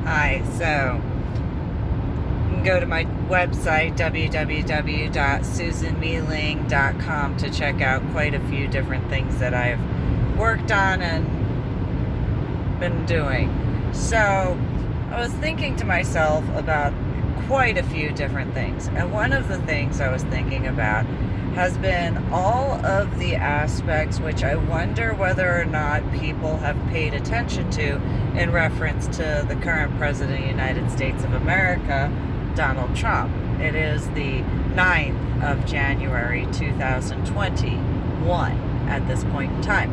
Hi, so you can go to my website, www.susanmeeling.com, to check out quite a few different things that I've worked on and been doing. So I was thinking to myself about quite a few different things. And one of the things I was thinking about has been all of the aspects which I wonder whether or not people have paid attention to in reference to the current President of the United States of America, Donald Trump. It is the 9th of January 2021 at this point in time.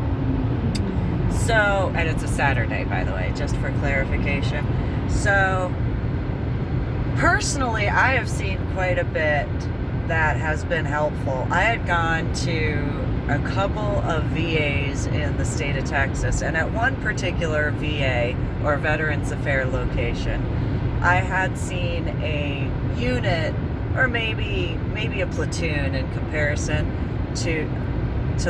So, and it's a Saturday, by the way, just for clarification. So, personally, I have seen quite a bit that has been helpful. I had gone to a couple of VAs in the state of Texas, and at one particular VA, or Veterans Affairs location, I had seen a unit, or maybe a platoon in comparison to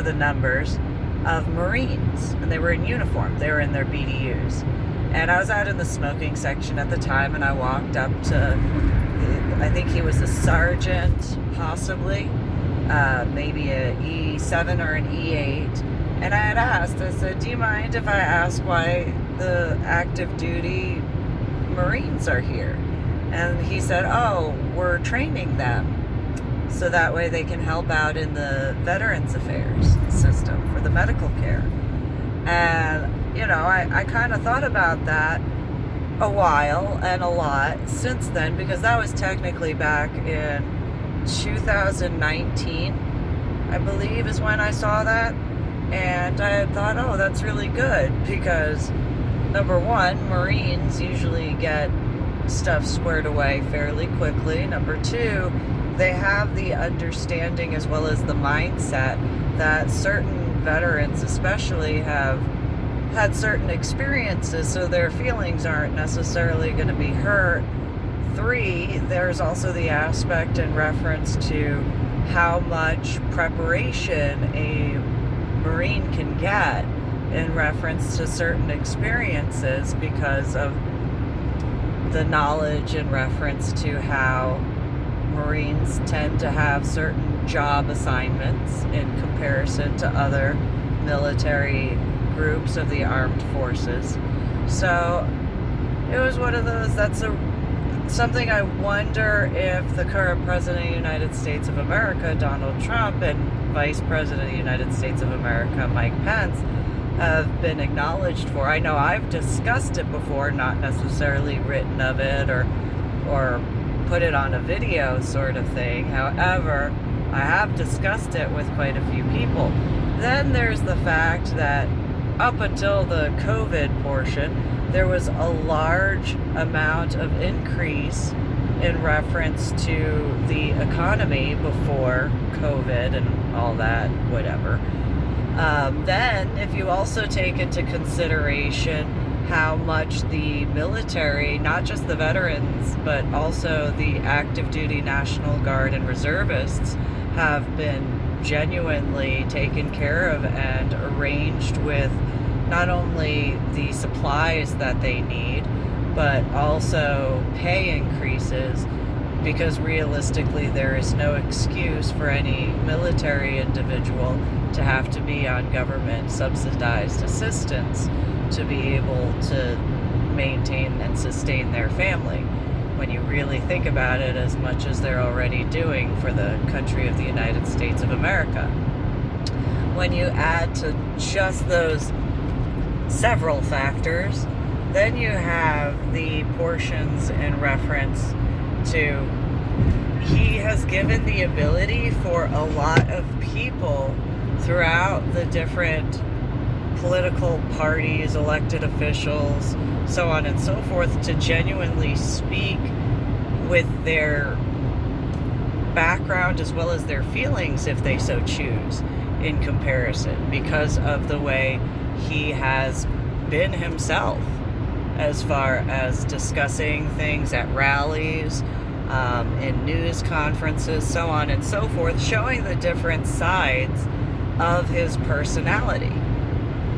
the numbers of Marines, and they were in uniform. They were in their BDUs. And I was out in the smoking section at the time, and I walked up to, I think he was a sergeant, possibly, maybe a E7 or an E8. And I had asked, I said, do you mind if I ask why the active duty Marines are here? And he said, oh, we're training them so that way they can help out in the Veterans Affairs system for the medical care. And you know, I kind of thought about that a while and a lot since then, because that was technically back in 2019, I believe, is when I saw that. And I had thought, oh, that's really good, because number one, Marines usually get stuff squared away fairly quickly. Number two, they have the understanding as well as the mindset that certain veterans especially have had certain experiences, so their feelings aren't necessarily going to be hurt. Three, there's also the aspect in reference to how much preparation a Marine can get in reference to certain experiences, because of the knowledge in reference to how Marines tend to have certain job assignments in comparison to other military groups of the armed forces. So it was one of those, something I wonder if the current President of the United States of America, Donald Trump, and Vice President of the United States of America, Mike Pence, have been acknowledged for. I know I've discussed it before, not necessarily written of it or put it on a video sort of thing. However, I have discussed it with quite a few people. Then there's the fact that up until the COVID portion, there was a large amount of increase in reference to the economy before COVID and all that, whatever. Then, if you also take into consideration how much the military, not just the veterans, but also the active duty National Guard and reservists, have been genuinely taken care of and arranged with not only the supplies that they need, but also pay increases, because realistically there is no excuse for any military individual to have to be on government subsidized assistance to be able to maintain and sustain their family, when you really think about it, as much as they're already doing for the country of the United States of America. When you add to just those several factors, then you have the portions in reference to, he has given the ability for a lot of people throughout the different political parties, elected officials, so on and so forth, to genuinely speak with their background as well as their feelings, if they so choose, in comparison, because of the way he has been himself, as far as discussing things at rallies, in news conferences, so on and so forth, showing the different sides of his personality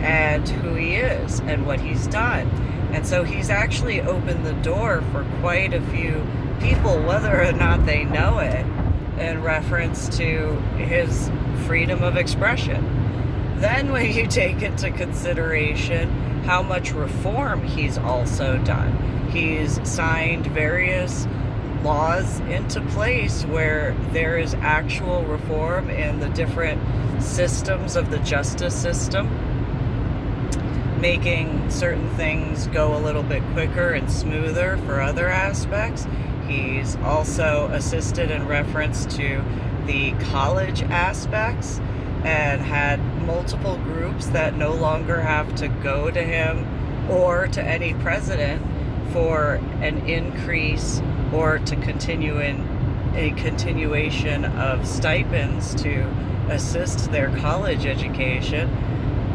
and who he is and what he's done. And so he's actually opened the door for quite a few people, whether or not they know it, in reference to his freedom of expression. Then when you take into consideration how much reform he's also done, he's signed various laws into place where there is actual reform in the different systems of the justice system, making certain things go a little bit quicker and smoother for other aspects. He's also assisted in reference to the college aspects and had multiple groups that no longer have to go to him or to any president for an increase or to continue in a continuation of stipends to assist their college education.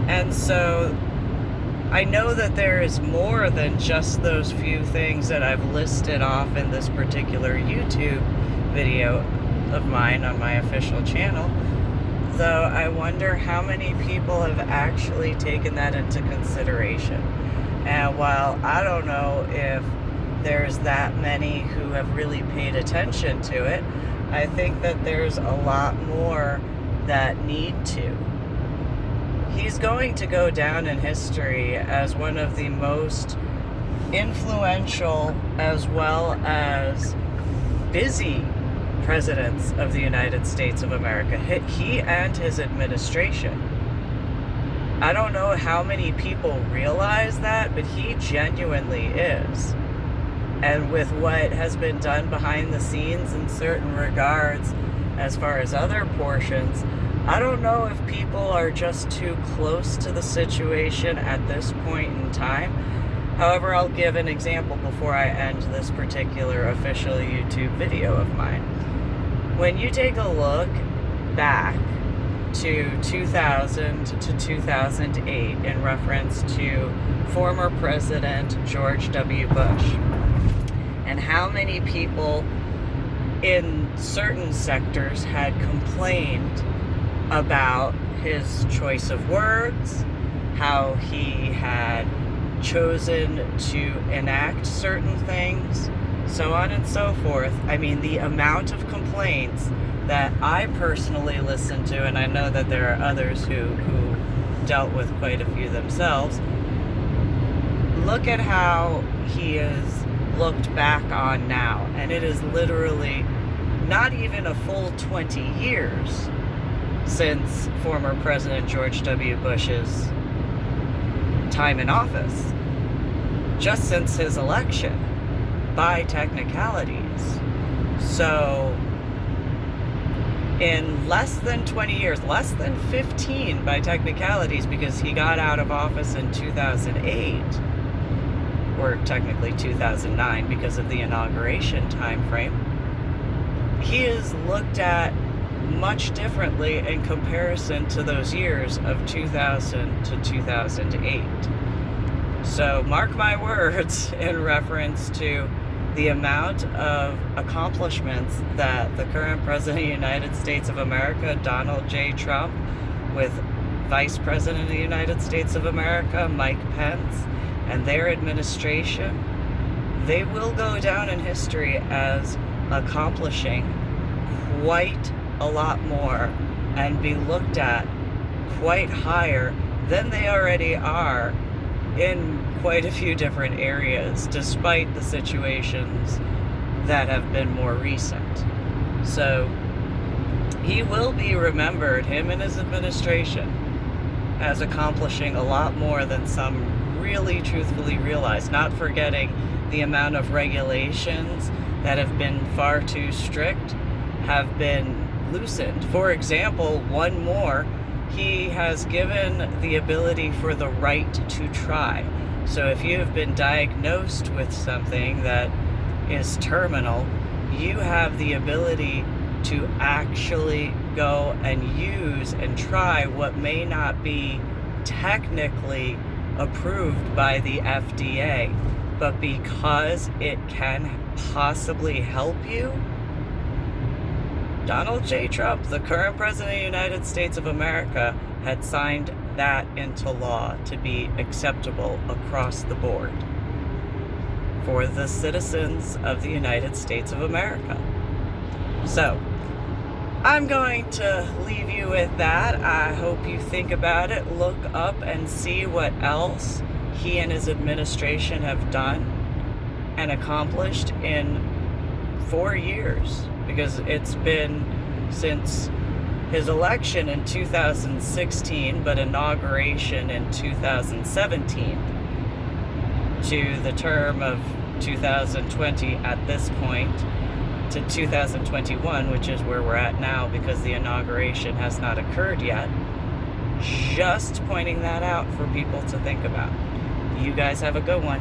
And so I know that there is more than just those few things that I've listed off in this particular YouTube video of mine on my official channel, though I wonder how many people have actually taken that into consideration. And while I don't know if there's that many who have really paid attention to it, I think that there's a lot more that need to. He's going to go down in history as one of the most influential as well as busy presidents of the United States of America. He and his administration. I don't know how many people realize that, but he genuinely is. And with what has been done behind the scenes in certain regards, as far as other portions, I don't know if people are just too close to the situation at this point in time. However, I'll give an example before I end this particular official YouTube video of mine. When you take a look back to 2000 to 2008 in reference to former President George W. Bush, and how many people in certain sectors had complained about his choice of words, how he had chosen to enact certain things, so on and so forth. I mean, the amount of complaints that I personally listened to, and I know that there are others who dealt with quite a few themselves, look at how he is looked back on now, and it is literally not even a full 20 years since former President George W. Bush's time in office, just since his election by technicalities. So in less than 20 years, less than 15 by technicalities, because he got out of office in 2008, or technically 2009 because of the inauguration time frame, he is looked at much differently in comparison to those years of 2000 to 2008. So mark my words in reference to the amount of accomplishments that the current President of the United States of America, Donald J. Trump, with Vice President of the United States of America, Mike Pence, and their administration, they will go down in history as accomplishing quite a lot more and be looked at quite higher than they already are in quite a few different areas, despite the situations that have been more recent. So he will be remembered, him and his administration, as accomplishing a lot more than some really truthfully realize, not forgetting the amount of regulations that have been far too strict have been loosened. For example, one more, he has given the ability for the right to try. So if you have been diagnosed with something that is terminal, you have the ability to actually go and use and try what may not be technically approved by the FDA, but because it can possibly help you. Donald J. Trump, the current President of the United States of America, had signed that into law to be acceptable across the board. for the citizens of the United States of America. So, I'm going to leave you with that. I hope you think about it, look up and see what else he and his administration have done and accomplished in 4 years, because it's been since his election in 2016, but inauguration in 2017, to the term of 2020 at this point, to 2021, which is where we're at now because the inauguration has not occurred yet. Just pointing that out for people to think about. You guys have a good one.